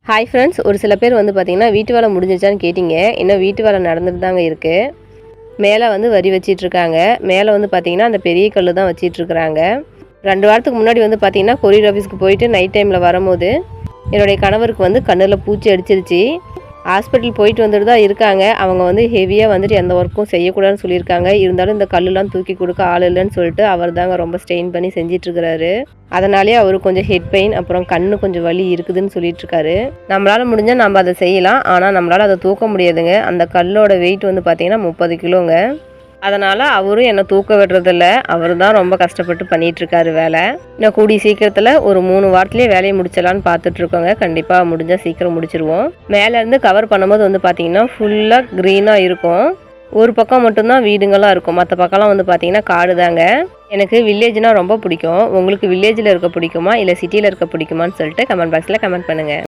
Hi friends, ஒரு சில பேர் வந்து பார்த்தீங்கன்னா வீட்டு வேலை முடிஞ்சிருச்சான்னு கேட்டிங்க. இன்னும் வீட்டு வேலை நடந்துட்டு தாங்க இருக்குது. மேலே வந்து வரி வச்சிட்ருக்காங்க. மேலே வந்து பார்த்தீங்கன்னா அந்த பெரிய கல் தான் வச்சிட்ருக்குறாங்க. 2 வாரத்துக்கு முன்னாடி வந்து பார்த்தீங்கன்னா கொரியர் ஆஃபீஸ்க்கு போயிட்டு நைட் டைமில் வரும்போது என்னுடைய கணவருக்கு வந்து கண்ணில் பூச்சி அடிச்சிருச்சு. ஹாஸ்பிட்டல் போயிட்டு வந்துட்டு தான் இருக்காங்க. அவங்க வந்து ஹெவியாக வந்துட்டு எந்த ஒர்க்கும் செய்யக்கூடாதுன்னு சொல்லியிருக்காங்க. இருந்தாலும் இந்த கல்லுலாம் தூக்கி கொடுக்க ஆள் இல்லைன்னு சொல்லிட்டு அவர் தாங்க ரொம்ப ஸ்ட்ரெயின் பண்ணி செஞ்சிட்ருக்கிறாரு. அதனாலேயே அவருக்கு கொஞ்சம் ஹெட் பெயின், அப்புறம் கண்ணு கொஞ்சம் வலி இருக்குதுன்னு சொல்லிட்டுருக்காரு. நம்மளால் முடிஞ்சால் நம்ம அதை செய்யலாம். ஆனால் நம்மளால் அதை தூக்க முடியாதுங்க. அந்த கல்லோட வெயிட் வந்து பார்த்திங்கன்னா 30 கிலோங்க. அதனால் அவரும் என்னை தூக்க விடுறதில்ல. அவர் தான் ரொம்ப கஷ்டப்பட்டு பண்ணிகிட்ருக்காரு வேலை. இன்னும் கூடிய சீக்கிரத்தில் ஒரு 3 வாரத்துலேயே வேலையை முடிச்சிடலான்னு பார்த்துட்ருக்கோங்க. கண்டிப்பாக முடிஞ்சால் சீக்கிரம் முடிச்சிருவோம். மேலேருந்து கவர் பண்ணும்போது வந்து பார்த்திங்கன்னா ஃபுல்லாக க்ரீனாக இருக்கும். ஒரு பக்கம் மட்டும்தான் வீடுங்களாக இருக்கும். மற்ற பக்கம்லாம் வந்து பார்த்திங்கன்னா காடு தாங்க. எனக்கு வில்லேஜ்னால் ரொம்ப பிடிக்கும். உங்களுக்கு வில்லேஜில் இருக்க பிடிக்குமா இல்லை சிட்டியில் இருக்க பிடிக்குமான்னு சொல்லிட்டு கமெண்ட் பாக்ஸில் கமெண்ட் பண்ணுங்கள்.